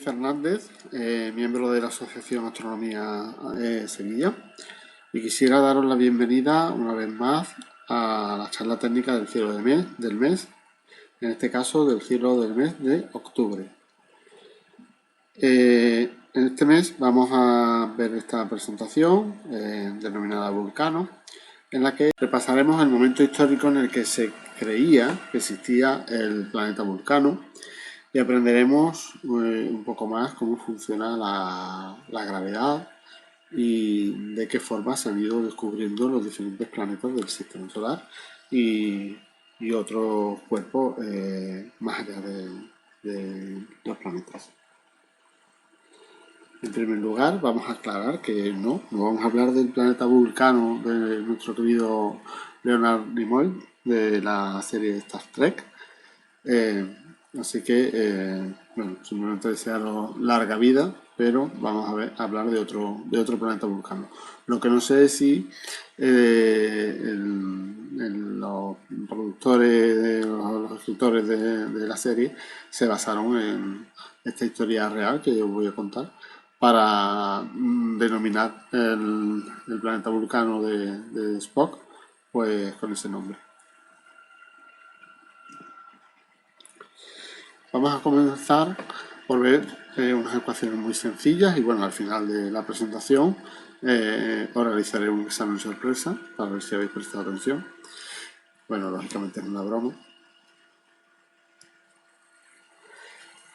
Fernández, miembro de la Asociación Astronomía Sevilla, y quisiera daros la bienvenida una vez más a la charla técnica del cielo del mes, en este caso del cielo del mes de octubre. En este mes vamos a ver esta presentación denominada Vulcano, en la que repasaremos el momento histórico en el que se creía que existía el planeta Vulcano y aprenderemos un poco más cómo funciona la gravedad y de qué forma se han ido descubriendo los diferentes planetas del sistema solar y otros cuerpos más allá de los planetas. En primer lugar, vamos a aclarar que no vamos a hablar del planeta Vulcano de nuestro querido Leonard Nimoy de la serie Star Trek. Así que, bueno, simplemente desearos larga vida, pero vamos a hablar de otro planeta Vulcano. Lo que no sé es si los productores, los escritores de la serie se basaron en esta historia real que os voy a contar para denominar el planeta Vulcano de Spock, pues con ese nombre. Vamos a comenzar por ver unas ecuaciones muy sencillas y bueno, al final de la presentación os realizaré un examen sorpresa para ver si habéis prestado atención. Bueno, lógicamente es una broma.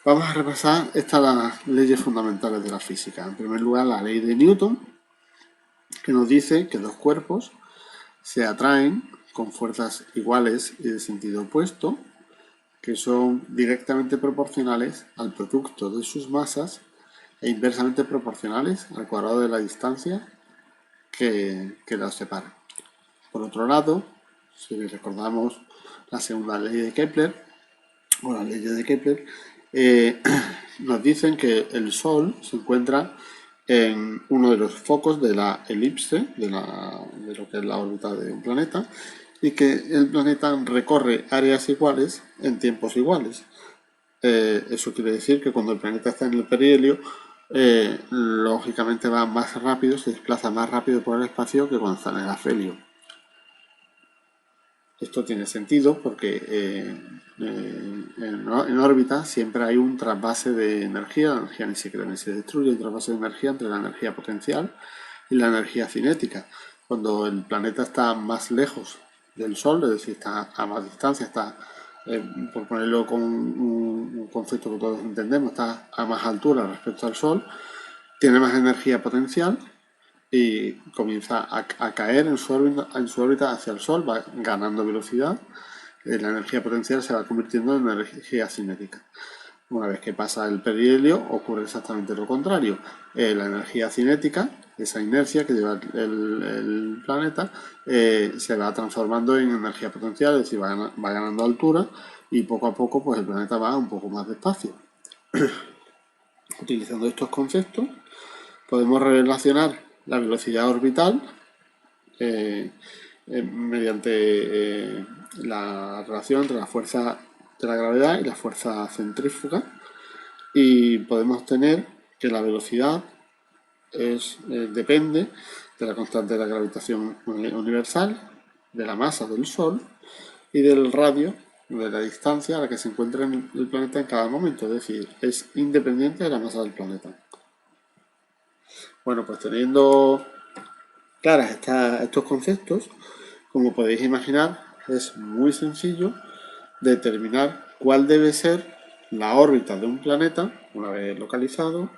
Vamos a repasar estas leyes fundamentales de la física. En primer lugar, la ley de Newton, que nos dice que dos cuerpos se atraen con fuerzas iguales y de sentido opuesto, que son directamente proporcionales al producto de sus masas e inversamente proporcionales al cuadrado de la distancia que los separa. Por otro lado, si recordamos la segunda ley de Kepler, o las leyes de Kepler, nos dicen que el Sol se encuentra en uno de los focos de la elipse, de lo que es la órbita de un planeta, y que el planeta recorre áreas iguales en tiempos iguales. Eso quiere decir que cuando el planeta está en el perihelio, lógicamente va más rápido, se desplaza más rápido por el espacio que cuando está en el afelio. Esto tiene sentido porque en órbita siempre hay un trasvase de energía, la energía ni se crea ni se destruye, un trasvase de energía entre la energía potencial y la energía cinética. Cuando el planeta está más lejos del Sol, es decir, está a más distancia, está, por ponerlo con un concepto que todos entendemos, está a más altura respecto al Sol, tiene más energía potencial y comienza a caer en su órbita hacia el Sol, va ganando velocidad, la energía potencial se va convirtiendo en energía cinética. Una vez que pasa el perihelio ocurre exactamente lo contrario. La energía cinética, esa inercia que lleva el planeta, se va transformando en energía potencial, es decir, va ganando altura y poco a poco pues el planeta va un poco más despacio. Utilizando estos conceptos podemos relacionar la velocidad orbital mediante la relación entre la fuerza de la gravedad y la fuerza centrífuga, y podemos obtener que la velocidad depende de la constante de la gravitación universal, de la masa del Sol y del radio, de la distancia a la que se encuentra el planeta en cada momento, es decir, es independiente de la masa del planeta. Bueno, pues teniendo claras estos conceptos, como podéis imaginar, es muy sencillo determinar cuál debe ser la órbita de un planeta una vez localizado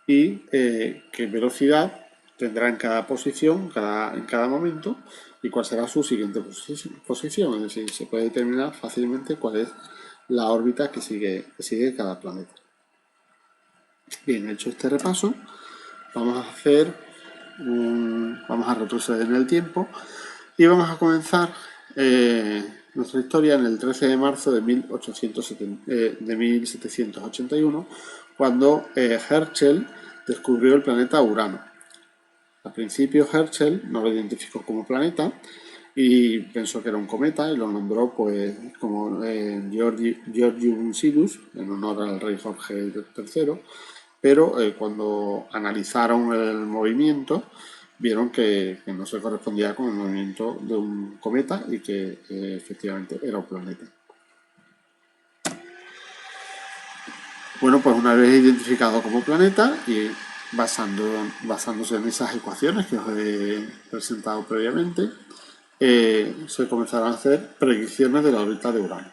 y qué velocidad tendrá en cada posición, en cada momento, y cuál será su siguiente posición. Es decir, se puede determinar fácilmente cuál es la órbita que sigue cada planeta. Bien, hecho este repaso, vamos a retroceder en el tiempo y vamos a comenzar nuestra historia en el 13 de marzo de 1781, cuando Herschel descubrió el planeta Urano. Al principio Herschel no lo identificó como planeta, y pensó que era un cometa y lo nombró pues como Georgium Sidus, en honor al rey Jorge III, pero cuando analizaron el movimiento vieron que no se correspondía con el movimiento de un cometa y que efectivamente era un planeta. Bueno, pues una vez identificado como planeta y basándose en esas ecuaciones que os he presentado previamente, se comenzaron a hacer predicciones de la órbita de Urano.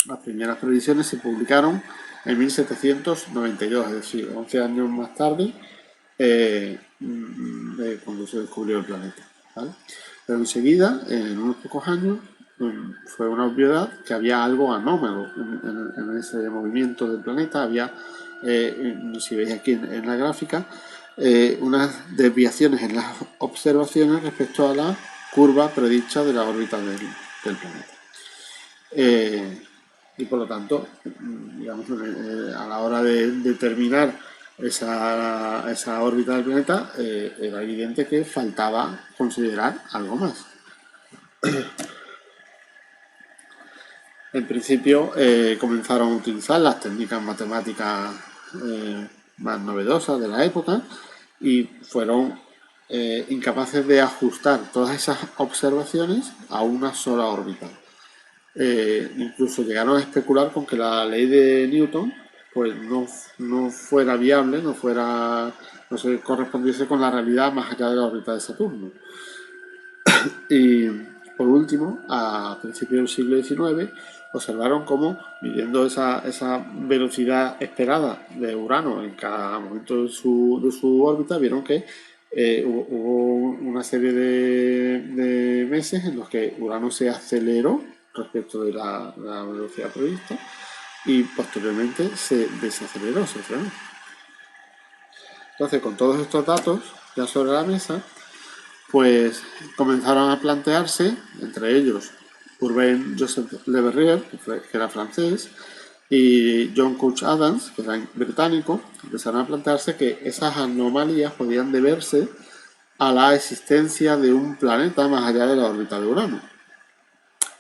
Las primeras predicciones se publicaron en 1792, es decir, 11 años más tarde, cuando se descubrió el planeta, ¿vale? Pero enseguida, en unos pocos años, fue una obviedad que había algo anómalo en ese movimiento del planeta. Había, si veis aquí en la gráfica, unas desviaciones en las observaciones respecto a la curva predicha de la órbita del planeta. Y por lo tanto, digamos, a la hora de determinar esa órbita del planeta, era evidente que faltaba considerar algo más. En principio comenzaron a utilizar las técnicas matemáticas más novedosas de la época y fueron incapaces de ajustar todas esas observaciones a una sola órbita. Incluso llegaron a especular con que la ley de Newton pues no fuera viable, no se correspondiese con la realidad más allá de la órbita de Saturno. Y por último, a principios del siglo XIX, observaron cómo, midiendo esa velocidad esperada de Urano en cada momento de su órbita, vieron que hubo una serie de meses en los que Urano se aceleró respecto de la velocidad prevista y posteriormente se desaceleró, se frenó. Entonces, con todos estos datos ya sobre la mesa, pues comenzaron a plantearse, entre ellos Urbain Joseph Le Verrier, que era francés, y John Couch Adams, que era británico, empezaron a plantearse que esas anomalías podían deberse a la existencia de un planeta más allá de la órbita de Urano.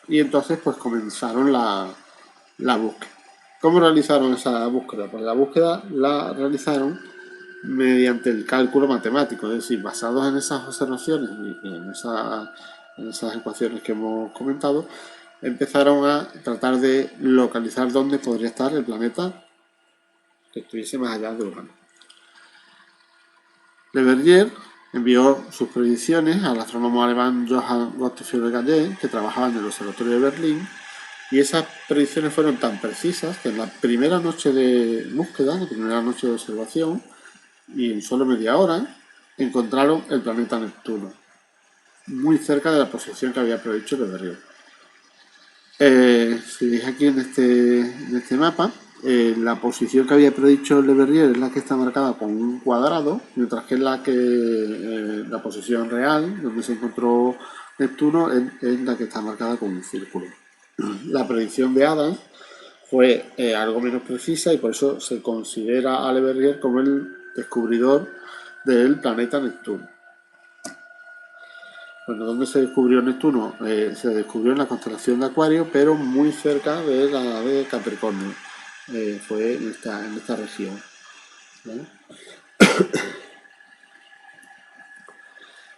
Y entonces pues comenzaron la búsqueda. ¿Cómo realizaron esa búsqueda? Pues la búsqueda la realizaron mediante el cálculo matemático, es decir, basados en esas observaciones y en esas ecuaciones que hemos comentado, empezaron a tratar de localizar dónde podría estar el planeta que estuviese más allá de Urano. Le Verrier envió sus predicciones al astrónomo alemán Johann Gottfried Galle, que trabajaba en el Observatorio de Berlín, y esas predicciones fueron tan precisas que en la primera noche de búsqueda, la primera noche de observación, y en solo media hora, encontraron el planeta Neptuno, muy cerca de la posición que había predicho Le Verrier. Si veis aquí en este mapa, la posición que había predicho Le Verrier es la que está marcada con un cuadrado, mientras que la posición real, donde se encontró Neptuno, es la que está marcada con un círculo. La predicción de Adams fue algo menos precisa y por eso se considera a Le Verrier como el descubridor del planeta Neptuno. Bueno, ¿dónde se descubrió Neptuno? Se descubrió en la constelación de Acuario, pero muy cerca de la de Capricornio. Fue en esta región, ¿vale?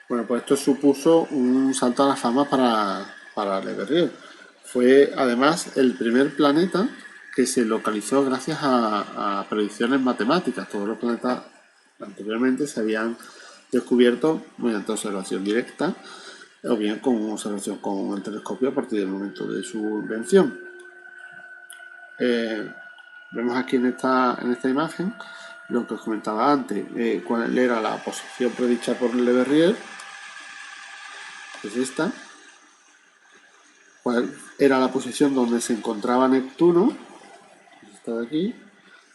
Bueno, pues esto supuso un salto a la fama para Le Verrier. Fue además el primer planeta que se localizó gracias a predicciones matemáticas. Todos los planetas anteriormente se habían descubierto mediante observación directa o bien con observación con el telescopio a partir del momento de su invención. Vemos aquí en esta imagen lo que os comentaba antes, cuál era la posición predicha por Le Verrier, que es esta, cuál era la posición donde se encontraba Neptuno, esta de aquí,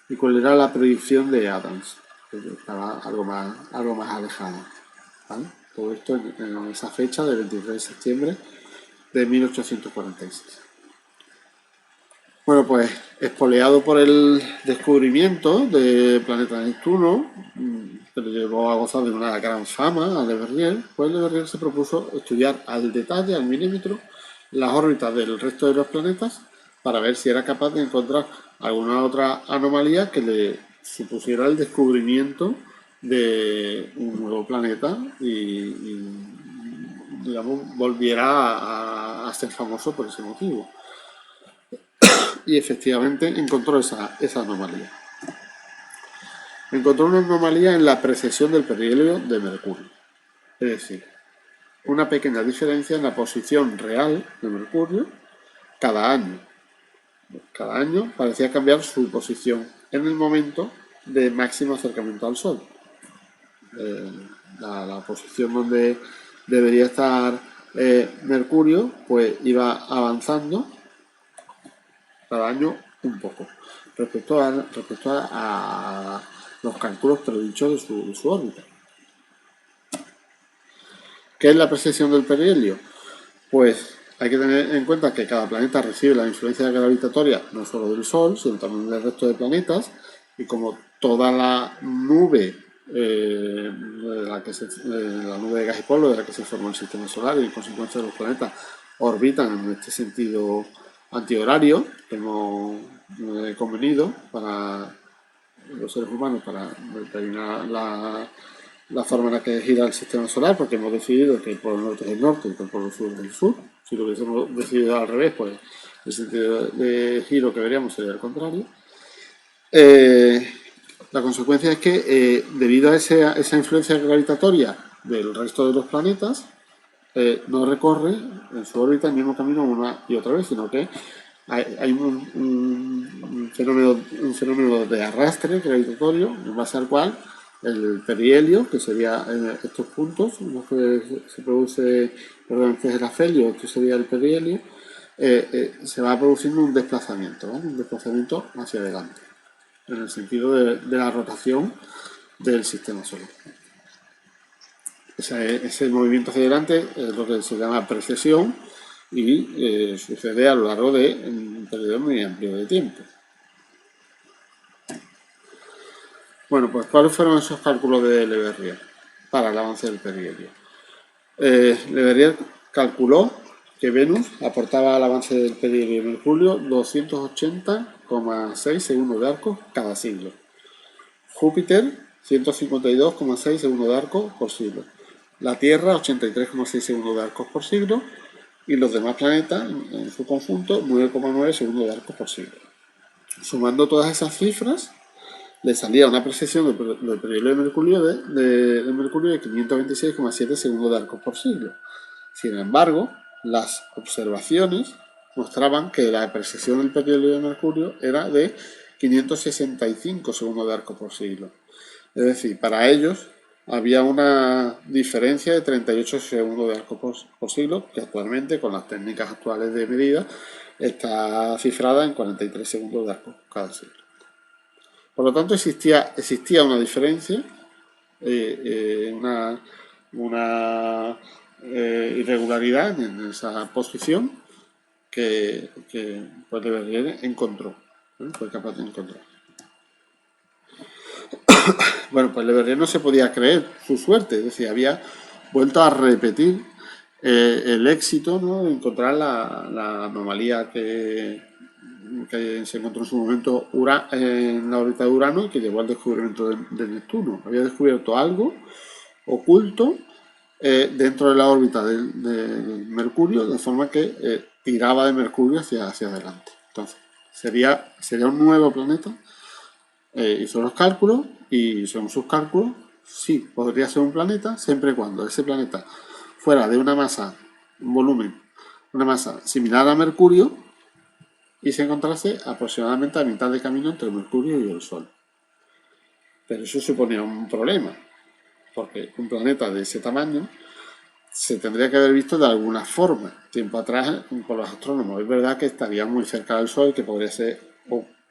y cuál era la predicción de Adams, que estaba algo más alejada, ¿vale? Todo esto en esa fecha del 23 de septiembre de 1846. Bueno, pues espoleado por el descubrimiento del planeta Neptuno, que le llevó a gozar de una gran fama a Le Verrier, pues Le Verrier se propuso estudiar al detalle, al milímetro, las órbitas del resto de los planetas para ver si era capaz de encontrar alguna otra anomalía que le supusiera el descubrimiento de un nuevo planeta y digamos, volviera a ser famoso por ese motivo. Y efectivamente encontró esa anomalía. Encontró una anomalía en la precesión del perihelio de Mercurio. Es decir, una pequeña diferencia en la posición real de Mercurio cada año. Cada año parecía cambiar su posición en el momento de máximo acercamiento al Sol. La posición donde debería estar Mercurio, pues iba avanzando cada año un poco respecto a los cálculos predichos de su órbita. ¿Qué es la precesión del perihelio? Pues hay que tener en cuenta que cada planeta recibe la influencia gravitatoria no solo del Sol, sino también del resto de planetas, y como toda la nube la nube de gas y polvo de la que se formó el sistema solar y en consecuencia los planetas orbitan en este sentido antihorario que hemos convenido para los seres humanos para determinar la forma en la que gira el sistema solar, porque hemos decidido que el polo norte es el norte y que el polo sur es el sur. Si lo hubiésemos decidido al revés, pues el sentido de giro que veríamos sería el contrario. La consecuencia es que debido a esa influencia gravitatoria del resto de los planetas, no recorre en su órbita el mismo camino una y otra vez, sino que hay un fenómeno de arrastre gravitatorio en base al cual el perihelio, que sería estos puntos, uno que se produce, perdón, este es el afelio, esto sería el perihelio, se va produciendo un desplazamiento, ¿vale? Un desplazamiento hacia adelante, en el sentido de la rotación del sistema solar. Ese movimiento hacia adelante es lo que se llama precesión y sucede a lo largo de un periodo muy amplio de tiempo. Bueno, pues ¿cuáles fueron esos cálculos de Le Verrier para el avance del perihelio? Le Verrier calculó que Venus aportaba al avance del perihelio de Mercurio 280,6 segundos de arco cada siglo. Júpiter 152,6 segundos de arco por siglo. La Tierra 83,6 segundos de arcos por siglo y los demás planetas en su conjunto 9,9 segundos de arcos por siglo. Sumando todas esas cifras le salía una precesión del perihelio de Mercurio de Mercurio de 526,7 segundos de arcos por siglo. Sin embargo, las observaciones mostraban que la precesión del perihelio de Mercurio era de 565 segundos de arco por siglo. Es decir, para ellos había una diferencia de 38 segundos de arco por siglo, que actualmente, con las técnicas actuales de medida, está cifrada en 43 segundos de arco cada siglo. Por lo tanto, existía una diferencia, una irregularidad en esa posición que pues Le Verrier encontró, fue capaz de encontrar. Bueno, pues Le Verrier no se podía creer su suerte, es decir, había vuelto a repetir el éxito, ¿no?, de encontrar la anomalía que se encontró en su momento en la órbita de Urano y que llevó al descubrimiento de Neptuno. Había descubierto algo oculto dentro de la órbita de Mercurio, de forma que tiraba de Mercurio hacia adelante. Entonces, sería un nuevo planeta. Hizo los cálculos y según sus cálculos, sí, podría ser un planeta siempre y cuando ese planeta fuera de una masa, un volumen, una masa similar a Mercurio y se encontrase aproximadamente a mitad de camino entre Mercurio y el Sol. Pero eso suponía un problema, porque un planeta de ese tamaño se tendría que haber visto de alguna forma. Tiempo atrás, por los astrónomos, es verdad que estaría muy cerca del Sol, que podría ser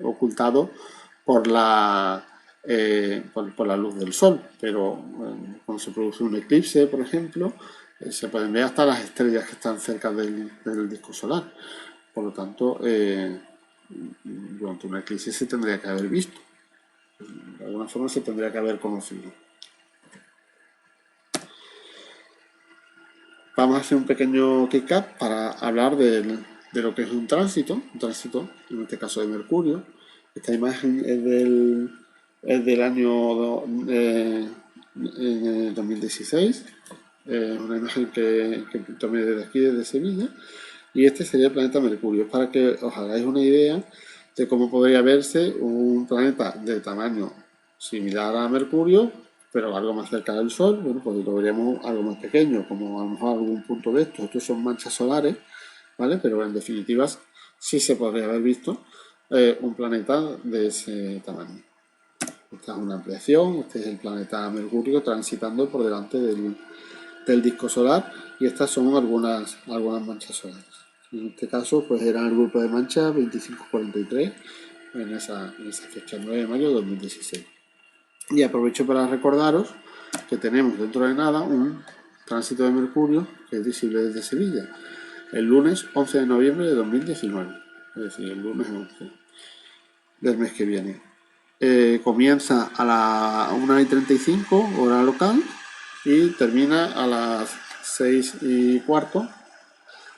ocultado por la luz del Sol, pero cuando se produce un eclipse, por ejemplo, se pueden ver hasta las estrellas que están cerca del disco solar. Por lo tanto, durante una eclipse se tendría que haber visto. De alguna forma se tendría que haber conocido. Vamos a hacer un pequeño kick-up para hablar de lo que es un tránsito en este caso de Mercurio. Esta imagen es del año 2016, una imagen que tomé desde aquí, desde Sevilla, y este sería el planeta Mercurio, para que os hagáis una idea de cómo podría verse un planeta de tamaño similar a Mercurio, pero algo más cerca del Sol. Bueno, pues lo veríamos algo más pequeño, como a lo mejor algún punto de estos. Estos son manchas solares, ¿vale? Pero en definitiva sí se podría haber visto un planeta de ese tamaño. Esta es una ampliación, este es el planeta Mercurio transitando por delante del disco solar, y estas son algunas manchas solares. En este caso, pues era el grupo de manchas 2543 en esa fecha, 9 de mayo de 2016. Y aprovecho para recordaros que tenemos dentro de nada un tránsito de Mercurio que es visible desde Sevilla, el lunes 11 de noviembre de 2019, es decir, el lunes 11 del mes que viene. Comienza a las 1:35 hora local y termina a las 6:15,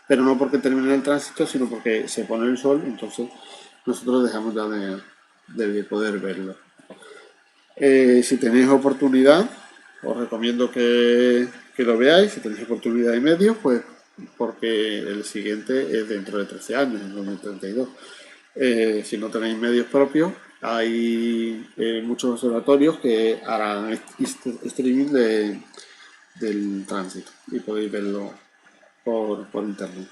pero no porque termine el tránsito, sino porque se pone el sol, entonces nosotros dejamos ya de poder verlo. Si tenéis oportunidad, os recomiendo que lo veáis. Si tenéis oportunidad y medios, pues porque el siguiente es dentro de 13 años, en 2032. Si no tenéis medios propios, hay muchos observatorios que harán streaming del tránsito y podéis verlo por internet.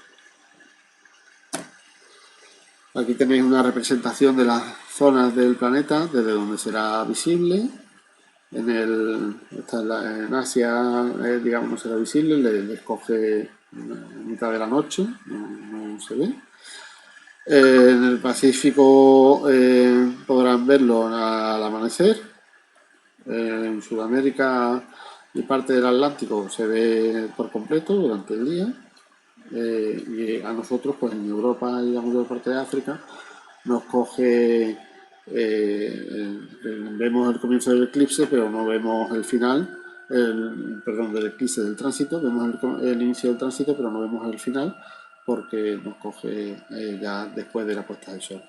Aquí tenéis una representación de las zonas del planeta desde donde será visible. En Asia, digamos, no será visible, les coge en mitad de la noche, no se ve. En el Pacífico podrán verlo al amanecer. En Sudamérica y parte del Atlántico se ve por completo durante el día. Y a nosotros, pues en Europa y la mayor parte de África, nos coge, vemos el comienzo del eclipse, pero no vemos el final, perdón, del eclipse del tránsito, vemos el inicio del tránsito, pero no vemos el final, porque nos coge ya después de la puesta del sol.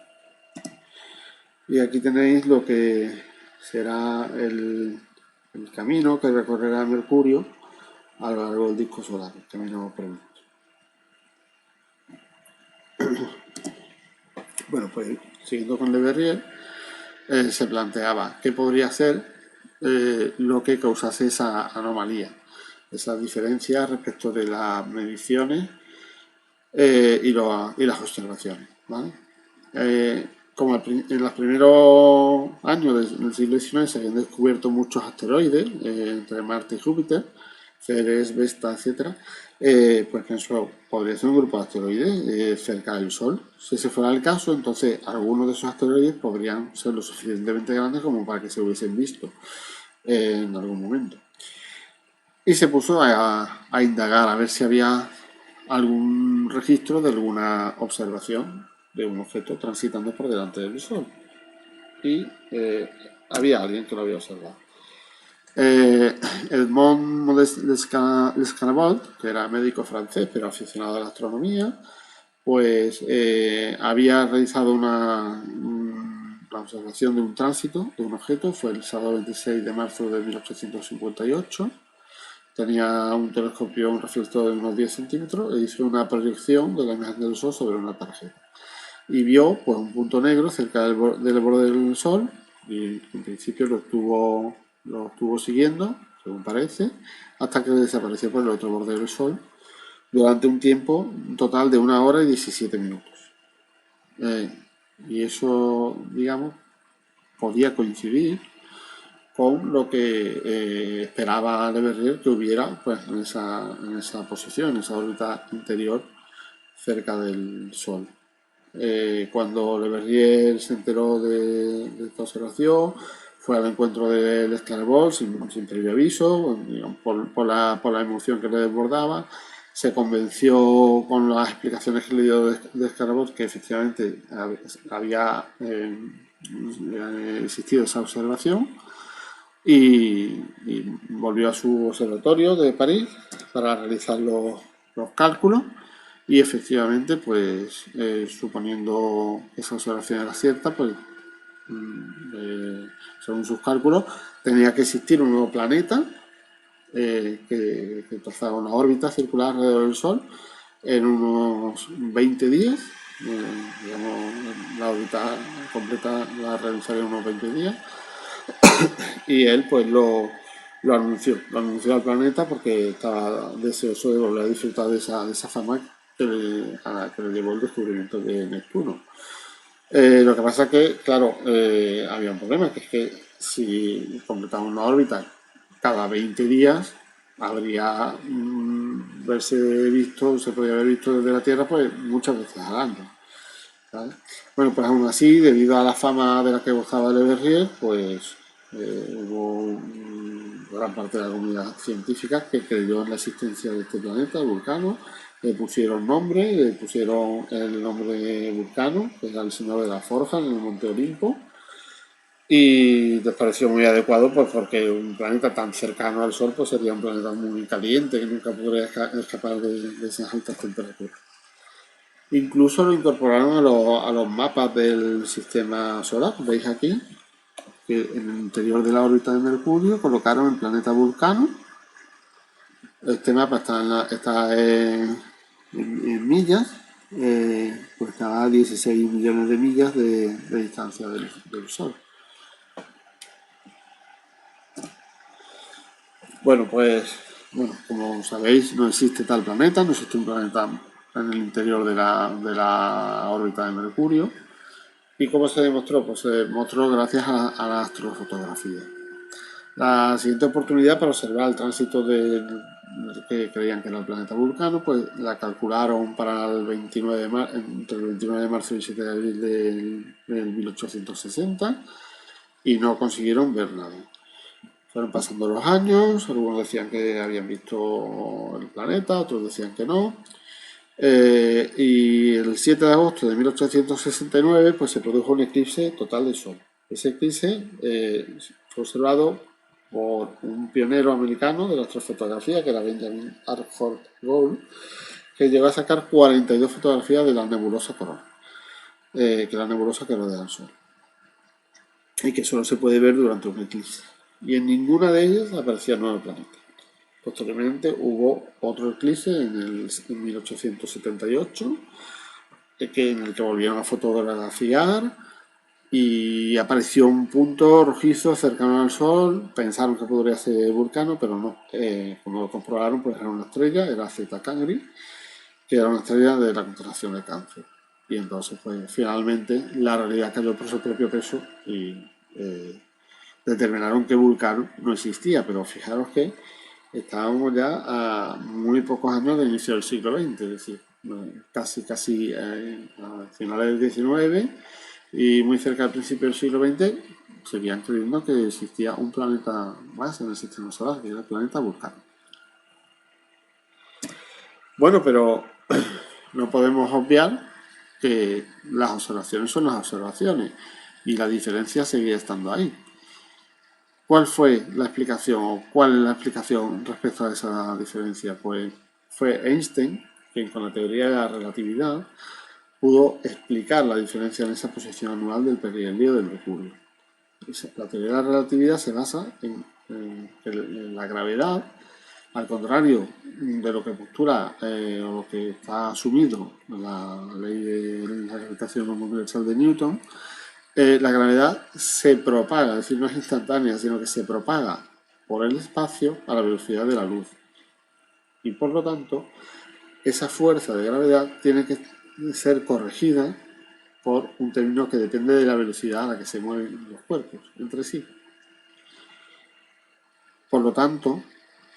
Y aquí tenéis lo que será el camino que recorrerá Mercurio a lo largo del disco solar, el camino previsto. Bueno, pues siguiendo con Le Verrier, se planteaba qué podría ser lo que causase esa anomalía, esa diferencia respecto de las mediciones y las observaciones, ¿vale? Como en los primeros años del siglo XIX se habían descubierto muchos asteroides entre Marte y Júpiter, Ceres, Vesta, etc., pues pensó, podría ser un grupo de asteroides cerca del Sol. Si ese fuera el caso, entonces algunos de esos asteroides podrían ser lo suficientemente grandes como para que se hubiesen visto en algún momento. Y se puso a indagar a ver si había algún registro de alguna observación de un objeto transitando por delante del Sol. Y había alguien que lo había observado. Edmond Modest Lescarbault, que era médico francés pero aficionado a la astronomía, pues había realizado una observación de un tránsito de un objeto. Fue el sábado 26 de marzo de 1858. Tenía un telescopio, un reflector de unos 10 centímetros, e hizo una proyección de la imagen del Sol sobre una tarjeta. Y vio pues un punto negro cerca del borde del Sol, y en principio lo estuvo siguiendo, según parece, hasta que desapareció por el otro borde del Sol durante un tiempo total de 1 hora y 17 minutos. Y eso, digamos, podía coincidir con lo que esperaba Le Verrier que hubiera pues, en esa posición, en esa órbita interior cerca del Sol. Cuando Le Verrier se enteró de esta observación, fue al encuentro de Lescarbault sin previo aviso, digamos, por la emoción que le desbordaba. se convenció con las explicaciones que le dio de Scarborough que efectivamente había existido esa observación y volvió a su observatorio de París para realizar los cálculos y efectivamente, pues suponiendo que esa observación era cierta, pues según sus cálculos tenía que existir un nuevo planeta que trazaba una órbita circular alrededor del Sol en unos 20 días. Digamos, la órbita completa la realizaría en unos 20 días. Y él pues lo anunció al planeta porque estaba deseoso de volver a disfrutar de esa fama que le llevó el descubrimiento de Neptuno. Lo que pasa es que, claro, había un problema, que es que si completaba una órbita cada 20 días, habría se podría haber visto desde la Tierra pues muchas veces al año. ¿Vale? Bueno, pues aún así, debido a la fama de la que gozaba Le Verrier, pues hubo gran parte de la comunidad científica que creyó en la existencia de este planeta, Vulcano, le pusieron nombre, le pusieron el nombre de Vulcano, que era el señor de la forja en el Monte Olimpo, y les pareció muy adecuado pues porque un planeta tan cercano al Sol pues sería un planeta muy caliente que nunca podría escapar de esas altas temperaturas. Incluso lo incorporaron a los mapas del sistema solar, veis aquí, que en el interior de la órbita de Mercurio colocaron el planeta Vulcano. Este mapa está en millas, pues está a 16 millones de millas de distancia del Sol. Bueno, pues, como sabéis, no existe tal planeta, no existe un planeta en el interior de la órbita de Mercurio. ¿Y cómo se demostró? Pues se demostró gracias a la astrofotografía. La siguiente oportunidad para observar el tránsito que creían que era el planeta Vulcano, pues la calcularon para el 29 entre el 29 de marzo y el 7 de abril del 1860 y no consiguieron ver nada. Fueron pasando los años, algunos decían que habían visto el planeta, otros decían que no. Y el 7 de agosto de 1869 pues se produjo un eclipse total del Sol. Ese eclipse fue observado por un pionero americano de la astrofotografía, que era Benjamin Arthur Gould, que llegó a sacar 42 fotografías de la nebulosa Corona, que es la nebulosa que rodea al Sol, y que solo se puede ver durante un eclipse. Y en ninguna de ellas aparecía nuevo planeta. Posteriormente hubo otro eclipse en 1878, en el que volvieron a fotografiar y apareció un punto rojizo cercano al Sol. Pensaron que podría ser Vulcano, pero no. Como lo comprobaron, pues era una estrella, era Zeta Cancri, que era una estrella de la constelación de Cáncer. Y entonces, pues finalmente la realidad cayó por su propio peso y determinaron que Vulcano no existía. Pero fijaros que estábamos ya a muy pocos años del inicio del siglo XX, es decir, casi a finales del XIX y muy cerca al principio del siglo XX, seguían creyendo que existía un planeta más en el sistema solar, que era el planeta Vulcano. Bueno, pero no podemos obviar que las observaciones son las observaciones y la diferencia seguía estando ahí. ¿Cuál fue la explicación o cuál es la explicación respecto a esa diferencia? Pues fue Einstein quien con la teoría de la relatividad pudo explicar la diferencia en esa posición anual del perihelio del Mercurio. La teoría de la relatividad se basa en la gravedad, al contrario de lo que postula o lo que está asumido en la ley de la gravitación universal de Newton. La gravedad se propaga, es decir, no es instantánea, sino que se propaga por el espacio a la velocidad de la luz. Y por lo tanto, esa fuerza de gravedad tiene que ser corregida por un término que depende de la velocidad a la que se mueven los cuerpos entre sí. Por lo tanto,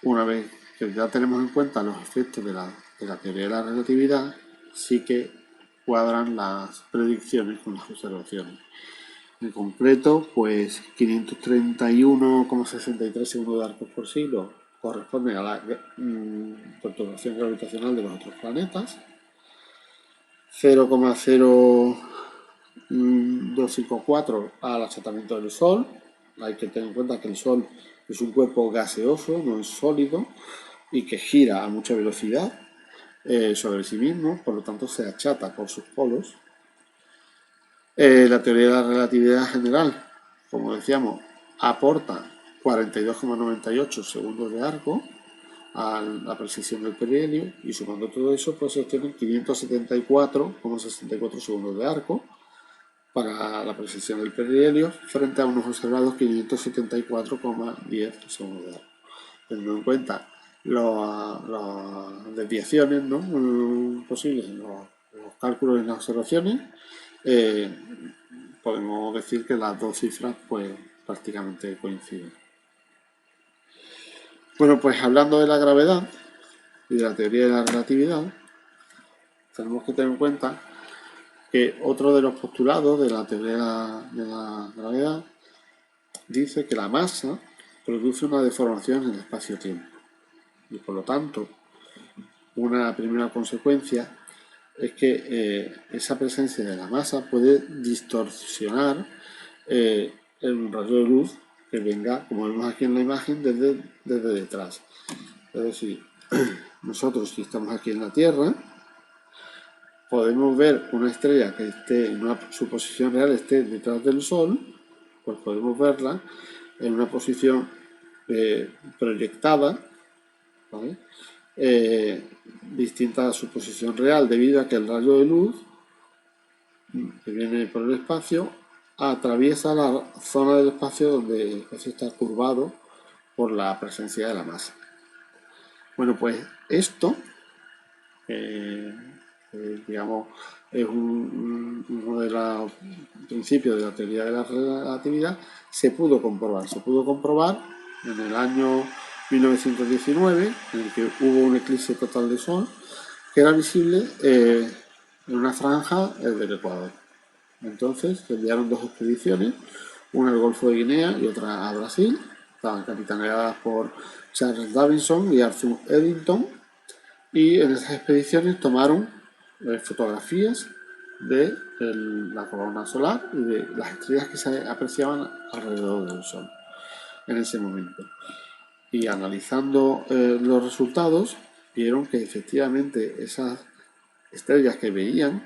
una vez que ya tenemos en cuenta los efectos de la teoría de la relatividad, sí que cuadran las predicciones con las observaciones. En concreto, pues 531,63 segundos de arcos por siglo corresponden a la perturbación gravitacional de los otros planetas, 0,0254 al achatamiento del Sol. Hay que tener en cuenta que el Sol es un cuerpo gaseoso, no es sólido, y que gira a mucha velocidad sobre sí mismo, por lo tanto se achata por sus polos. La teoría de la relatividad general, como decíamos, aporta 42,98 segundos de arco a la precisión del perihelio, y sumando todo eso pues se obtienen 574,64 segundos de arco para la precisión del perihelio frente a unos observados 574,10 segundos de arco. Teniendo en cuenta las desviaciones, ¿no?, posibles en los cálculos y las observaciones, podemos decir que las dos cifras pues prácticamente coinciden. Bueno, pues hablando de la gravedad y de la teoría de la relatividad, tenemos que tener en cuenta que otro de los postulados de la teoría de la gravedad dice que la masa produce una deformación en el espacio-tiempo, y por lo tanto una primera consecuencia es que esa presencia de la masa puede distorsionar el rayo de luz que venga, como vemos aquí en la imagen, desde detrás. Es decir, nosotros, si estamos aquí en la Tierra, podemos ver una estrella que esté en su posición real esté detrás del Sol, pues podemos verla en una posición proyectada, ¿vale?, distinta a su posición real, debido a que el rayo de luz que viene por el espacio atraviesa la zona del espacio donde el espacio está curvado por la presencia de la masa. Bueno, pues esto, digamos, es uno de los principios de la teoría de la relatividad. Se pudo comprobar en el año 1919, en el que hubo un eclipse total de Sol, que era visible en una franja del Ecuador. Entonces se enviaron dos expediciones, una al Golfo de Guinea y otra a Brasil. Estaban capitaneadas por Charles Davidson y Arthur Eddington, y en esas expediciones tomaron fotografías de la corona solar y de las estrellas que se apreciaban alrededor del Sol en ese momento. Y analizando los resultados, vieron que efectivamente esas estrellas que veían,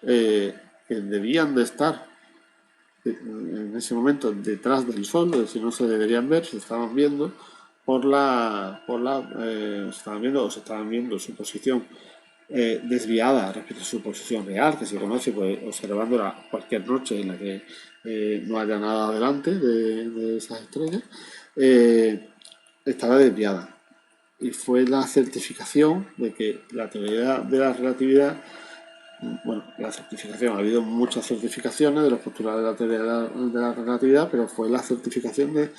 que debían de estar en ese momento detrás del Sol, es decir, no se deberían ver, se estaban viendo se estaban viendo su posición desviada respecto a su posición real, que se conoce pues observándola cualquier noche en la que no haya nada delante de esas estrellas, estaba desviada. Y fue la certificación de que la teoría de la relatividad, bueno, la certificación, ha habido muchas certificaciones de los postulados de la teoría de la relatividad, pero fue la certificación de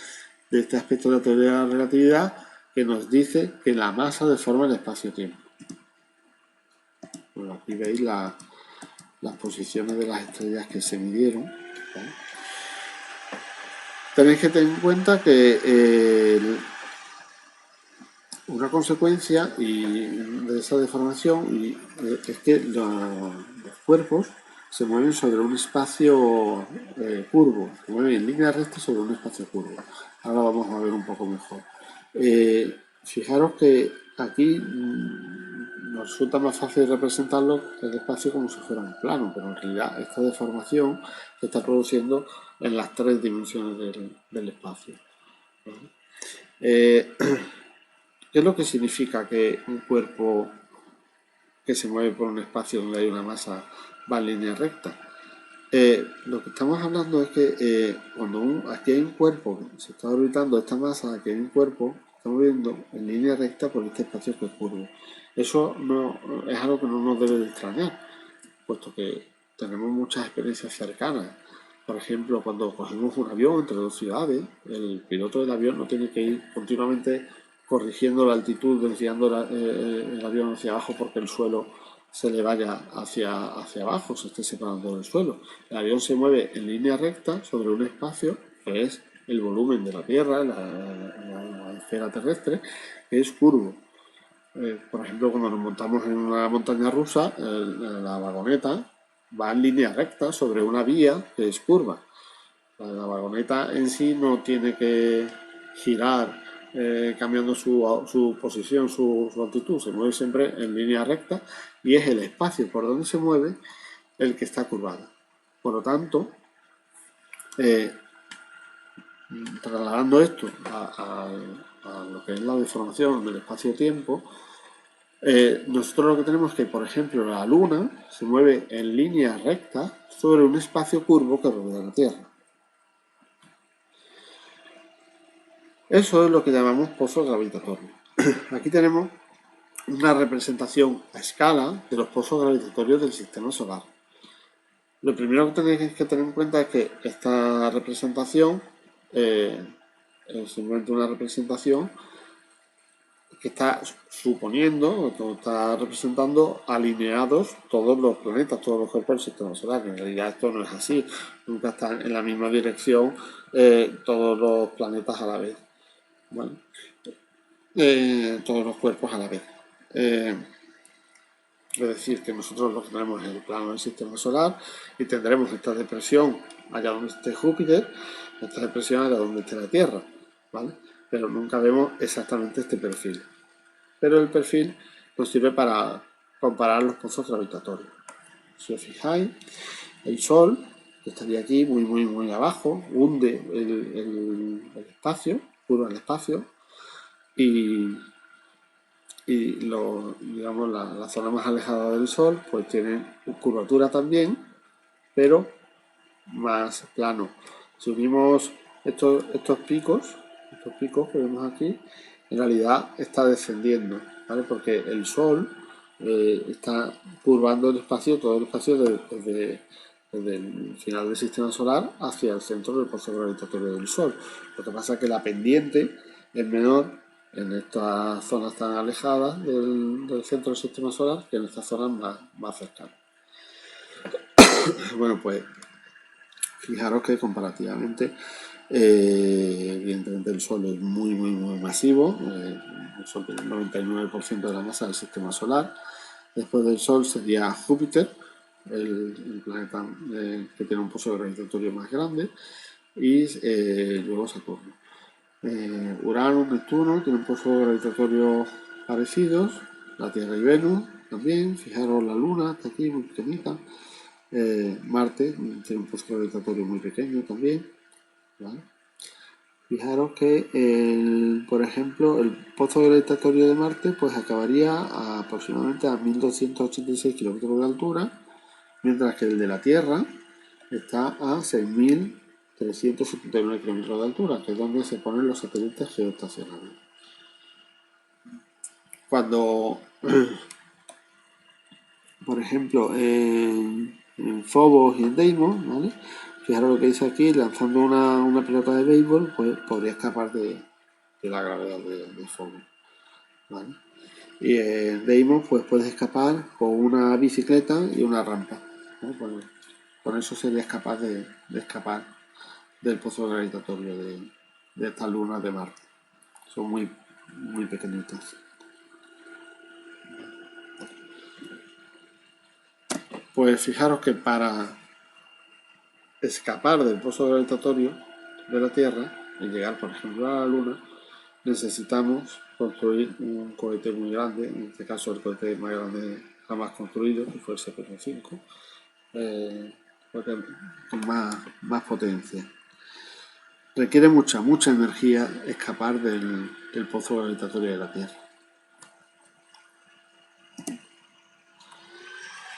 este aspecto de la teoría de la relatividad que nos dice que la masa deforma el espacio-tiempo. Bueno, aquí veis las posiciones de las estrellas que se midieron, ¿vale? Tenéis que tener en cuenta que una consecuencia de esa deformación es que los cuerpos se mueven sobre un espacio curvo, se mueven en línea recta sobre un espacio curvo. Ahora vamos a ver un poco mejor. Fijaros que aquí nos resulta más fácil representarlo el espacio como si fuera un plano, pero en realidad esta deformación se está produciendo en las tres dimensiones del espacio. ¿Qué es lo que significa que un cuerpo que se mueve por un espacio donde hay una masa va en línea recta? Lo que estamos hablando es que cuando aquí hay un cuerpo, se está orbitando esta masa, aquí hay un cuerpo, está moviendo en línea recta por este espacio que es curvo. Eso no es algo que no nos debe de extrañar, puesto que tenemos muchas experiencias cercanas. Por ejemplo, cuando cogemos un avión entre dos ciudades, el piloto del avión no tiene que ir continuamente corrigiendo la altitud, desviando el avión hacia abajo porque el suelo se le vaya hacia abajo, se esté separando del suelo. El avión se mueve en línea recta sobre un espacio que es el volumen de la Tierra, la esfera terrestre, es curvo. Por ejemplo, cuando nos montamos en una montaña rusa, la vagoneta va en línea recta sobre una vía que es curva. La vagoneta en sí no tiene que girar cambiando su posición, su altitud, se mueve siempre en línea recta y es el espacio por donde se mueve el que está curvado. Por lo tanto, trasladando esto a lo que es la deformación del espacio-tiempo, nosotros lo que tenemos es que, por ejemplo, la Luna se mueve en línea recta sobre un espacio curvo que rodea la Tierra. Eso es lo que llamamos pozo gravitatorio. Aquí tenemos una representación a escala de los pozos gravitatorios del sistema solar. Lo primero que tenéis que tener en cuenta es que esta representación es simplemente una representación que está suponiendo, o está representando alineados todos los planetas, todos los cuerpos del sistema solar. En realidad esto no es así, nunca están en la misma dirección todos los planetas a la vez, ¿vale? Todos los cuerpos a la vez. Es decir, que nosotros lo que tenemos es el plano del sistema solar y tendremos esta depresión allá donde esté Júpiter, esta depresión allá donde esté la Tierra, ¿vale? Pero nunca vemos exactamente este perfil. Pero el perfil nos sirve para comparar los pozos gravitatorios. Si os fijáis, el Sol, que estaría aquí muy abajo, hunde el espacio, curva el espacio, y digamos, la zona más alejada del Sol pues tiene curvatura también, pero más plano. Si unimos estos picos que vemos aquí, en realidad está descendiendo, ¿vale? Porque el Sol está curvando el espacio, todo el espacio desde el final del sistema solar hacia el centro del pozo gravitatorio del Sol. Lo que pasa es que la pendiente es menor en estas zonas tan alejadas del centro del sistema solar que en estas zonas más cercanas. Bueno, pues fijaros que comparativamente, evidentemente el Sol es muy masivo, el Sol tiene el 99% de la masa del sistema solar. Después del Sol sería Júpiter, el planeta que tiene un pozo gravitatorio más grande, y luego Saturno. Urano, Neptuno tienen pozos gravitatorios parecidos, la Tierra y Venus también, fijaros la Luna, está aquí muy pequeñita, Marte tiene un pozo gravitatorio muy pequeño también, ¿vale? Fijaros que, por ejemplo, el pozo gravitatorio de Marte pues acabaría aproximadamente a 1286 kilómetros de altura, mientras que el de la Tierra está a 6379 kilómetros de altura, que es donde se ponen los satélites geoestacionarios. Cuando, por ejemplo, en Phobos y en Deimos, ¿vale? Fijaros lo que dice aquí, lanzando una pelota de béisbol, pues podría escapar de la gravedad de Phobos, ¿vale? Y en Deimos pues puedes escapar con una bicicleta y una rampa, ¿no? Con eso serías capaz de escapar del pozo gravitatorio de estas lunas de Marte. Son muy pequeñitas. Pues fijaros que para escapar del pozo gravitatorio de la Tierra y llegar, por ejemplo, a la Luna, necesitamos construir un cohete muy grande, en este caso el cohete más grande jamás construido, que fue el Saturno V, con más potencia. Requiere mucha energía escapar del pozo gravitatorio de la Tierra.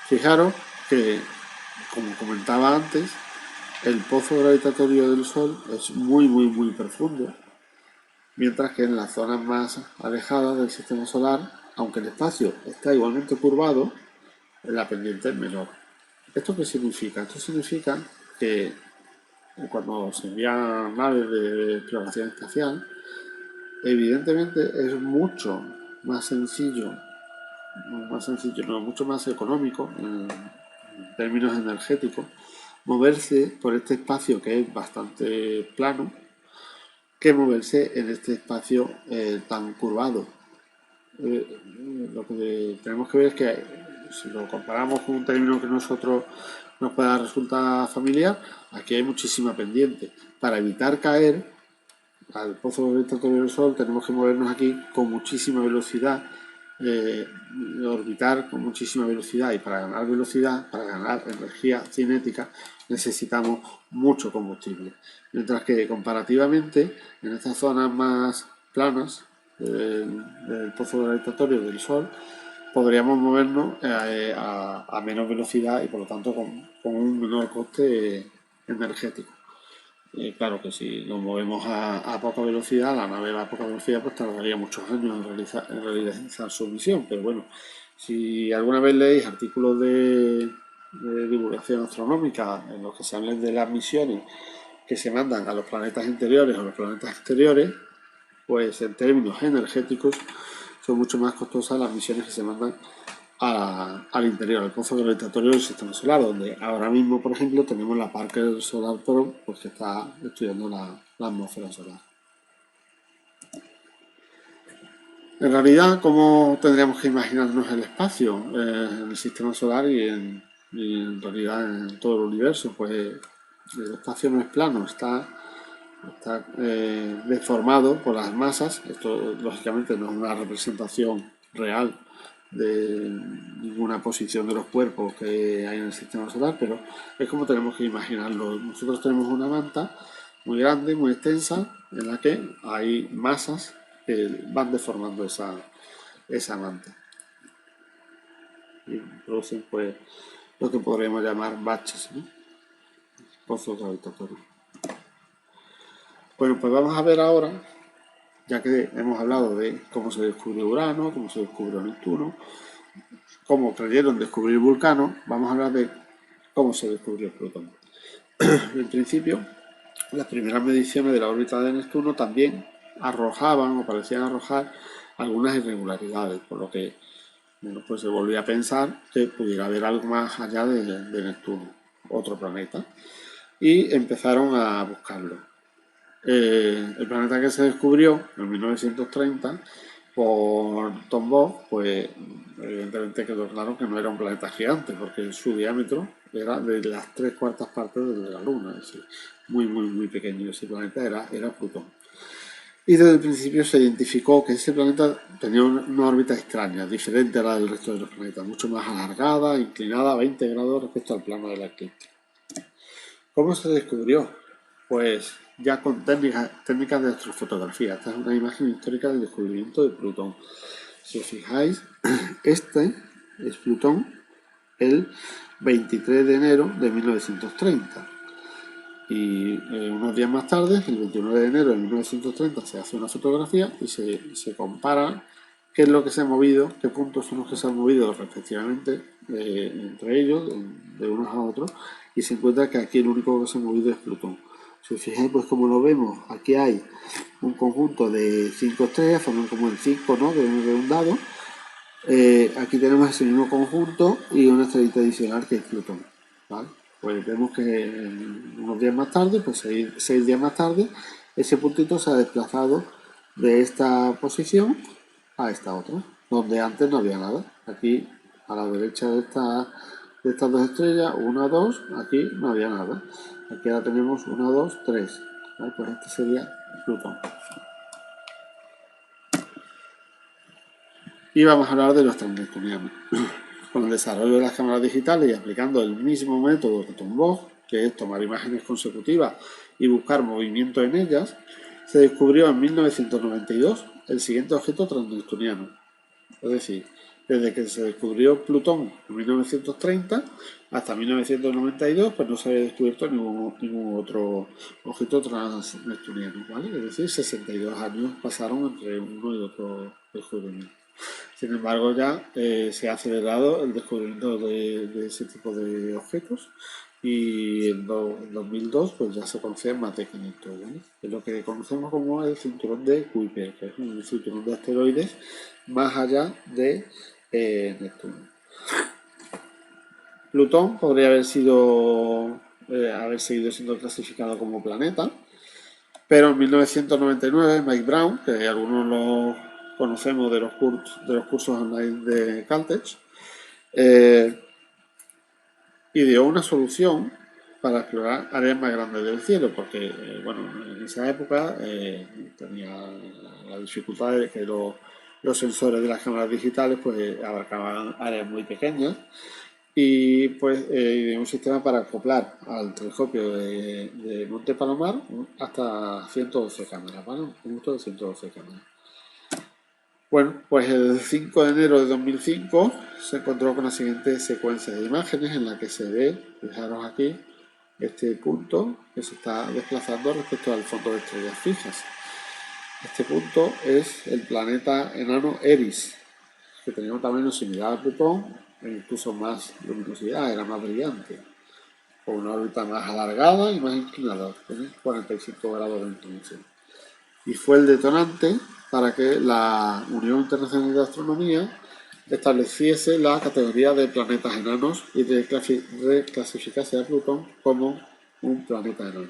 Fijaros que, como comentaba antes, el pozo gravitatorio del Sol es muy profundo, mientras que en las zonas más alejadas del sistema solar, aunque el espacio está igualmente curvado, la pendiente es menor. ¿Esto qué significa? Esto significa que cuando se envían naves de exploración espacial, evidentemente es mucho más sencillo, mucho más económico en términos energéticos, moverse por este espacio que es bastante plano que moverse en este espacio tan curvado. Lo que tenemos que ver es que si lo comparamos con un término que nosotros nos pueda resultar familiar, aquí hay muchísima pendiente. Para evitar caer al pozo gravitatorio del Sol tenemos que movernos aquí con muchísima velocidad, orbitar con muchísima velocidad, y para ganar velocidad, para ganar energía cinética, necesitamos mucho combustible. Mientras que comparativamente en estas zonas más planas del pozo gravitatorio del Sol podríamos movernos a menos velocidad y por lo tanto con un menor coste energético. Claro que si nos movemos a poca velocidad, la nave a poca velocidad, pues tardaría muchos años en realizar su misión. Pero bueno, si alguna vez leéis artículos de divulgación astronómica en los que se hablen de las misiones que se mandan a los planetas interiores o los planetas exteriores, pues en términos energéticos son mucho más costosas las misiones que se mandan al interior, al pozo gravitatorio del sistema solar, donde ahora mismo, por ejemplo, tenemos la Parker Solar Probe, pues, que está estudiando la atmósfera solar. En realidad, ¿cómo tendríamos que imaginarnos el espacio en el sistema solar y en realidad en todo el universo? Pues el espacio no es plano, está deformado por las masas. Esto lógicamente no es una representación real de ninguna posición de los cuerpos que hay en el sistema solar, pero es como tenemos que imaginarlo. Nosotros tenemos una manta muy grande, muy extensa, en la que hay masas que van deformando esa manta y producen pues lo que podríamos llamar baches, ¿no? Pozos gravitatorios. Bueno, pues vamos a ver ahora, ya que hemos hablado de cómo se descubrió Urano, cómo se descubrió Neptuno, cómo creyeron descubrir Vulcano, vamos a hablar de cómo se descubrió Plutón. En principio, las primeras mediciones de la órbita de Neptuno también arrojaban o parecían arrojar algunas irregularidades, por lo que pues se volvió a pensar que pudiera haber algo más allá de Neptuno, otro planeta, y empezaron a buscarlo. El planeta que se descubrió en 1930 por Tombaugh, pues evidentemente quedó claro que no era un planeta gigante, porque su diámetro era de las 3/4 partes de la Luna, es decir, muy pequeño. Ese planeta era Plutón. Y desde el principio se identificó que ese planeta tenía una órbita extraña, diferente a la del resto de los planetas, mucho más alargada, inclinada a 20 grados respecto al plano de la eclíptica. ¿Cómo se descubrió? Pues ya con técnicas de astrofotografía. Esta es una imagen histórica del descubrimiento de Plutón. Si os fijáis, este es Plutón el 23 de enero de 1930. Y unos días más tarde, el 29 de enero de 1930, se hace una fotografía y se compara qué es lo que se ha movido, qué puntos son los que se han movido respectivamente entre ellos, de unos a otros, y se encuentra que aquí el único que se ha movido es Plutón. Si os fijáis, pues como lo vemos, aquí hay un conjunto de 5 estrellas, forman como el 5, ¿no?, de un dado. Aquí tenemos ese mismo conjunto y una estrellita adicional que es Plutón, ¿vale? Pues vemos que unos días más tarde, pues 6 días más tarde, ese puntito se ha desplazado de esta posición a esta otra, donde antes no había nada. Aquí a la derecha de estas dos estrellas, 1, 2, aquí no había nada. Aquí ahora tenemos 1, 2, 3. ¿Vale? Pues este sería Plutón. Y vamos a hablar de los transneptunianos. Con el desarrollo de las cámaras digitales y aplicando el mismo método de Tombaugh, que es tomar imágenes consecutivas y buscar movimiento en ellas, se descubrió en 1992 el siguiente objeto transneptuniano. Es decir, desde que se descubrió Plutón en 1930 hasta 1992, pues no se había descubierto ningún otro objeto transneptuniano, ¿vale? Es decir, 62 años pasaron entre uno y otro descubrimiento. Sin embargo, ya se ha acelerado el descubrimiento de ese tipo de objetos y en 2002 pues ya se conocían más de 500, ¿vale? Es lo que conocemos como el cinturón de Kuiper, que es un cinturón de asteroides más allá de Neptuno. Plutón podría haber seguido siendo clasificado como planeta, Pero en 1999 Mike Brown, que algunos lo conocemos de los cursos online de Caltech, ideó una solución para explorar áreas más grandes del cielo, porque bueno, en esa época tenía la dificultad de que los sensores de las cámaras digitales pues abarcaban áreas muy pequeñas y pues ideó un sistema para acoplar al telescopio de Monte Palomar hasta 112 cámaras, ¿vale? Un conjunto de 112 cámaras. Bueno, pues el 5 de enero de 2005 se encontró con la siguiente secuencia de imágenes en la que se ve, fijaros aquí, este punto que se está desplazando respecto al fondo de estrellas fijas. Este punto es el planeta enano Eris, que tenía un tamaño similar a Plutón e incluso más luminosidad, era más brillante, con una órbita más alargada y más inclinada, tiene 45 grados de inclinación. Y fue el detonante para que la Unión Internacional de Astronomía estableciese la categoría de planetas enanos y reclasificase a Plutón como un planeta enano.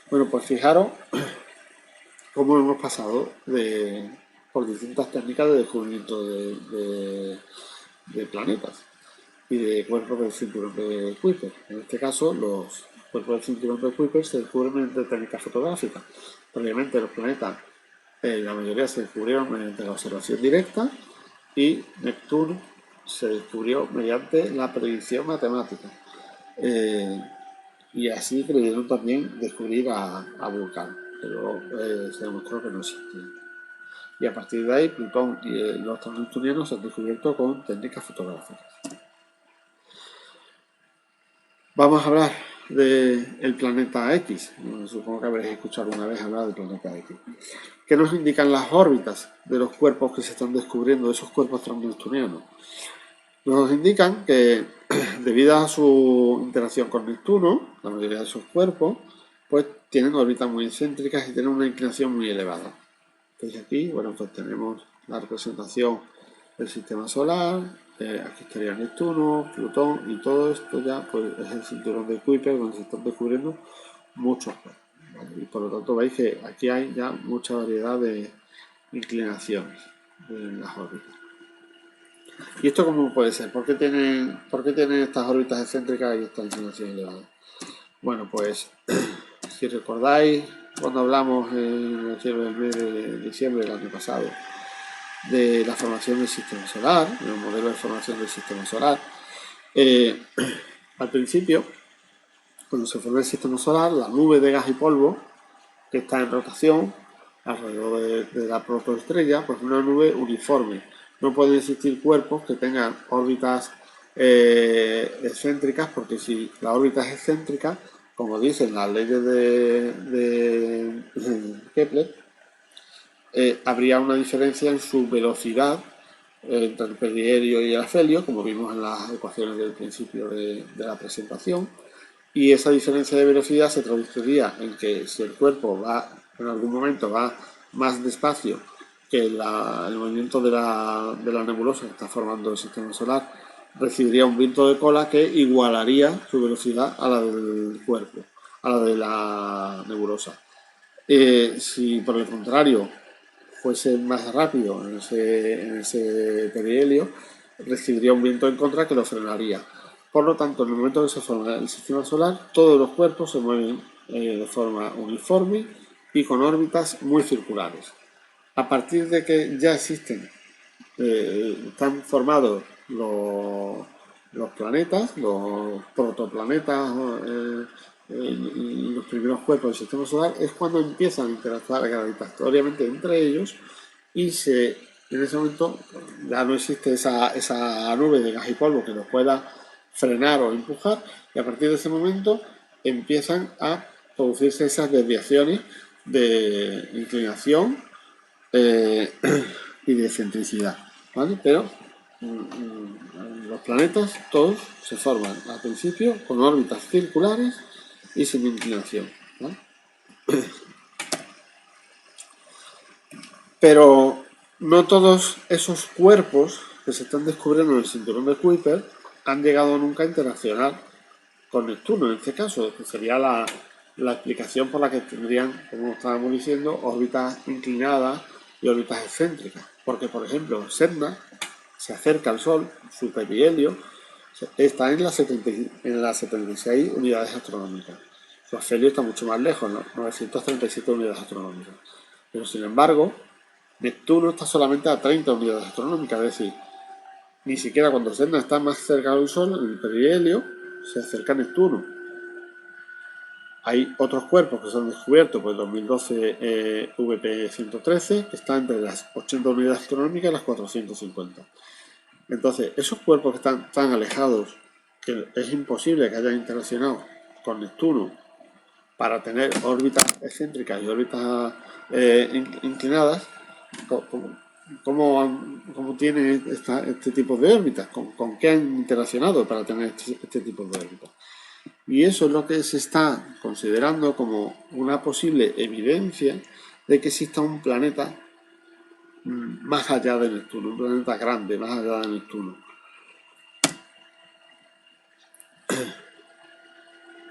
Bueno, pues fijaros cómo hemos pasado por distintas técnicas de descubrimiento de planetas y de cuerpos del cinturón de Kuiper. En este caso, los cuerpos del cinturón de Kuiper se descubren mediante técnicas fotográficas. Previamente los planetas, la mayoría se descubrieron mediante la observación directa y Neptuno se descubrió mediante la predicción matemática. Y así creyeron también descubrir a Vulcano, pero se demostró que no existía. Y a partir de ahí, Plutón y los astros neptunianos se han descubierto con técnicas fotográficas. Vamos a hablar del planeta X. Supongo que habréis escuchado alguna vez hablar del planeta X. ¿Qué nos indican las órbitas de los cuerpos que se están descubriendo, de esos cuerpos transneptunianos? Nos indican que, debido a su interacción con Neptuno, la mayoría de sus cuerpos, pues tienen órbitas muy excéntricas y tienen una inclinación muy elevada. ¿Veis aquí? Bueno, pues tenemos la representación del sistema solar, aquí estaría Neptuno, Plutón, y todo esto ya pues es el cinturón de Kuiper donde se están descubriendo muchos cuerpos, ¿vale? Y por lo tanto veis que aquí hay ya mucha variedad de inclinaciones en las órbitas. ¿Y esto cómo puede ser? ¿Por qué tienen estas órbitas excéntricas y esta inclinación elevada? Bueno, pues si recordáis cuando hablamos en el mes de diciembre del año pasado de la formación del sistema solar, el modelo de formación del sistema solar, al principio, cuando se formó el sistema solar, la nube de gas y polvo que está en rotación alrededor de la protoestrella, pues una nube uniforme. No pueden existir cuerpos que tengan órbitas excéntricas, porque si la órbita es excéntrica, como dicen las leyes de Kepler, habría una diferencia en su velocidad entre el perihelio y el afelio, como vimos en las ecuaciones del principio de la presentación, y esa diferencia de velocidad se traduciría en que si el cuerpo en algún momento va más despacio que el movimiento de la nebulosa que está formando el sistema solar, recibiría un viento de cola que igualaría su velocidad a la del cuerpo, a la de la nebulosa. Si por el contrario fuese más rápido en ese perihelio, recibiría un viento en contra que lo frenaría. Por lo tanto, en el momento que se forma el sistema solar, todos los cuerpos se mueven de forma uniforme y con órbitas muy circulares. A partir de que ya existen, están formados los planetas, los protoplanetas, los primeros cuerpos del sistema solar, es cuando empiezan a interactuar gravitatoriamente entre ellos y en ese momento ya no existe esa nube de gas y polvo que los pueda frenar o empujar, y a partir de ese momento empiezan a producirse esas desviaciones de inclinación y de excentricidad, ¿vale? Pero los planetas todos se forman al principio con órbitas circulares y sin inclinación, ¿vale? Pero no todos esos cuerpos que se están descubriendo en el cinturón de Kuiper han llegado nunca a interaccionar con Neptuno, en este caso, que sería la explicación por la que tendrían, como estábamos diciendo, órbitas inclinadas y órbitas excéntricas. Porque, por ejemplo, Sedna se acerca al Sol, su perihelio está en las 76 unidades astronómicas. Su afelio está mucho más lejos, ¿no? 937 unidades astronómicas. Pero, sin embargo, Neptuno está solamente a 30 unidades astronómicas, es decir, ni siquiera cuando Sedna está más cerca del Sol, en el perihelio, se acerca a Neptuno. Hay otros cuerpos que se han descubierto, pues 2012 VP113, que está entre las 80 unidades astronómicas y las 450. Entonces, esos cuerpos que están tan alejados que es imposible que hayan interaccionado con Neptuno para tener órbitas excéntricas y órbitas inclinadas, ¿cómo tienen este tipo de órbitas? ¿Con qué han interaccionado para tener este tipo de órbitas? Y eso es lo que se está considerando como una posible evidencia de que exista un planeta más allá de Neptuno, un planeta grande más allá de Neptuno.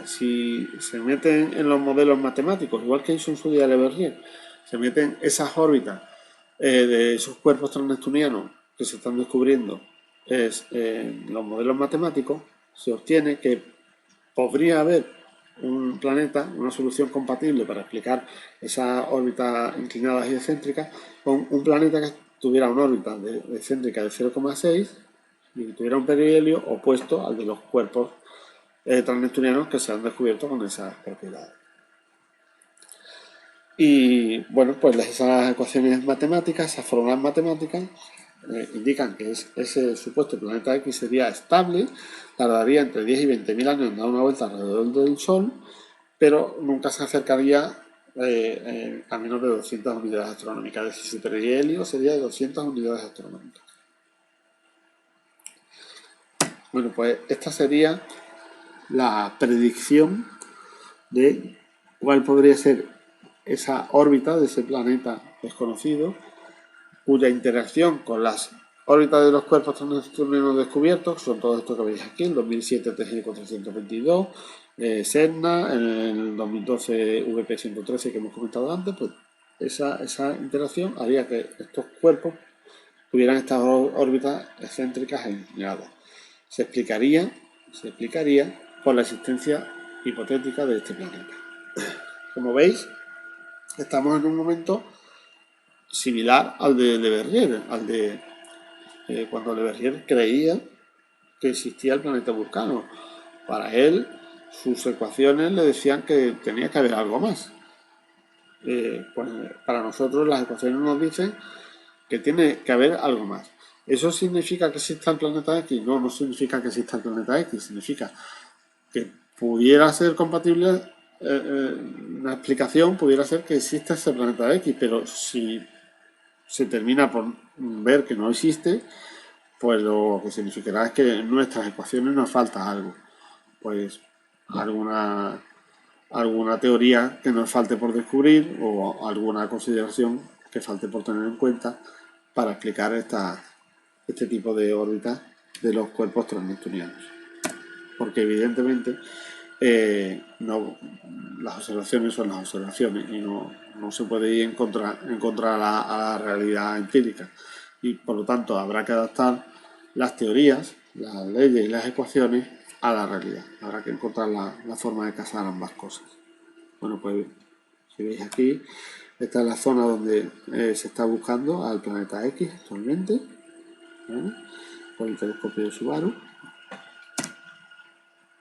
Si se meten en los modelos matemáticos, igual que hizo en su día Le Verrier, se meten esas órbitas de esos cuerpos transneptunianos que se están descubriendo en los modelos matemáticos, se obtiene que podría haber un planeta, una solución compatible para explicar esas órbitas inclinadas y excéntricas con un planeta que tuviera una órbita excéntrica de 0,6 y que tuviera un perihelio opuesto al de los cuerpos transneptunianos que se han descubierto con esas propiedades. Y bueno, pues esas ecuaciones matemáticas, esas fórmulas matemáticas, indican que ese supuesto planeta X sería estable, tardaría entre 10 y 20.000 años en dar una vuelta alrededor del Sol, pero nunca se acercaría a menos de 200 unidades astronómicas. Es decir, su perihelio sería de 200 unidades astronómicas. Bueno, pues esta sería la predicción de cuál podría ser esa órbita de ese planeta desconocido, cuya interacción con las órbitas de los cuerpos transneptunianos descubiertos, son todos estos que veis aquí, en 2007 TG 422, Sedna, en el 2012 VP113 que hemos comentado antes, pues esa interacción haría que estos cuerpos tuvieran estas órbitas excéntricas e inclinadas. Se explicaría por la existencia hipotética de este planeta. Como veis, estamos en un momento similar al de Le Verrier, al de cuando Le Verrier creía que existía el planeta Vulcano. Para él, sus ecuaciones le decían que tenía que haber algo más. Pues para nosotros las ecuaciones nos dicen que tiene que haber algo más. ¿Eso significa que exista el planeta X? No, no significa que exista el planeta X, significa que pudiera ser compatible, una explicación pudiera ser que exista ese planeta X, pero si se termina por ver que no existe, pues lo que significará es que en nuestras ecuaciones nos falta algo. Pues alguna teoría que nos falte por descubrir o alguna consideración que falte por tener en cuenta para explicar este tipo de órbitas de los cuerpos transneptunianos. Porque evidentemente las observaciones son las observaciones y no se puede ir en contra a la realidad empírica. Y por lo tanto habrá que adaptar las teorías, las leyes y las ecuaciones a la realidad. Habrá que encontrar la forma de casar ambas cosas. Bueno, pues si veis aquí, esta es la zona donde se está buscando al planeta X actualmente, ¿vale? Con el telescopio de Subaru.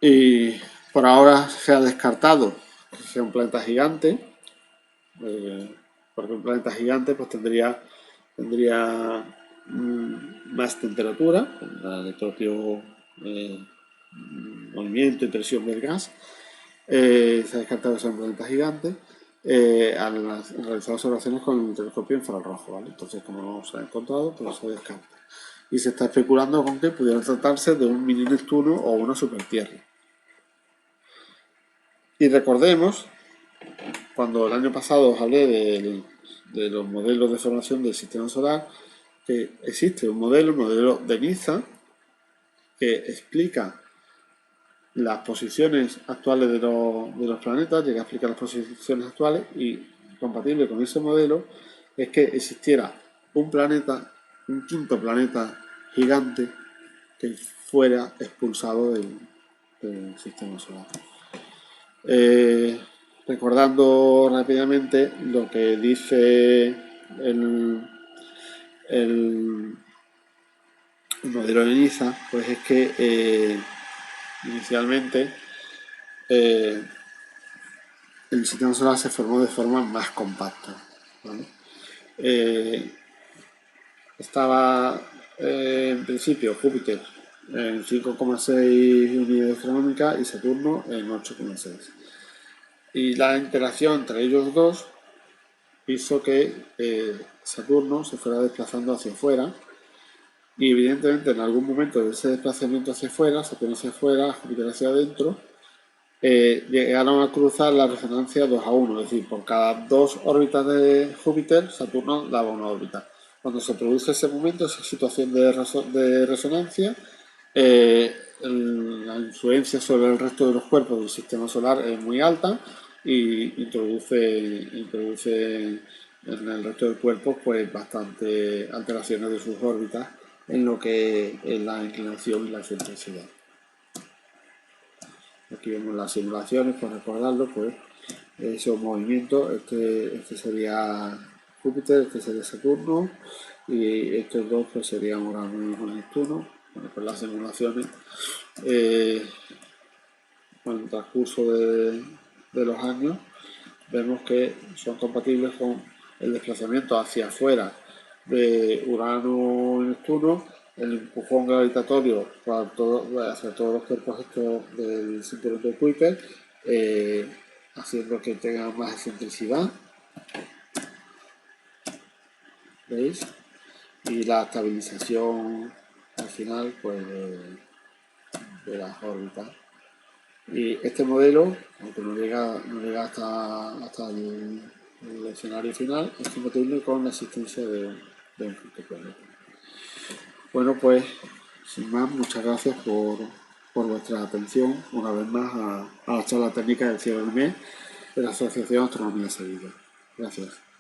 Y por ahora se ha descartado que sea un planeta gigante, porque un planeta gigante pues tendría más temperatura, el propio movimiento y presión del gas. Se ha descartado que sea un planeta gigante al realizar observaciones con el telescopio infrarrojo, ¿vale? Entonces, como no se ha encontrado, pues se descarta. Y se está especulando con que pudiera tratarse de un mini Neptuno o una supertierra. Y recordemos, cuando el año pasado os hablé de los modelos de formación del sistema solar, que existe un modelo, el modelo de Niza, que explica las posiciones actuales de los planetas, llegué a explicar las posiciones actuales, y compatible con ese modelo es que existiera un planeta, un quinto planeta gigante que fuera expulsado del sistema solar. Recordando rápidamente lo que dice el modelo de NISA, pues es que inicialmente el sistema solar se formó de forma más compacta, ¿vale? Estaba en principio Júpiter en 5,6 unidades astronómicas y Saturno en 8,6. Y la interacción entre ellos dos hizo que Saturno se fuera desplazando hacia afuera, y evidentemente en algún momento de ese desplazamiento hacia afuera, Saturno hacia afuera, Júpiter hacia adentro, llegaron a cruzar la resonancia 2:1, es decir, por cada 2 órbitas de Júpiter, Saturno daba una órbita. Cuando se produce ese momento, esa situación de resonancia, la influencia sobre el resto de los cuerpos del sistema solar es muy alta y introduce en el resto del cuerpo pues bastante alteraciones de sus órbitas en lo que es la inclinación y la excentricidad. Aquí vemos las simulaciones, por recordarlo, pues esos movimientos. Este sería Júpiter, este sería Saturno, y estos dos pues serían Urano y Neptuno. Bueno, pues las simulaciones con el transcurso de los años vemos que son compatibles con el desplazamiento hacia afuera de Urano y Neptuno, el empujón gravitatorio hacia todos los cuerpos estos del cinturón de Kuiper, haciendo que tengan más excentricidad, ¿veis? Y la estabilización al final pues de las órbitas. Y este modelo, aunque no llega hasta el escenario final, es compatible con la existencia de un quinto planeta. Bueno, pues sin más, muchas gracias por vuestra atención una vez más a la charla técnica del cielo del mes de la Asociación Astronomía Sevilla. Gracias.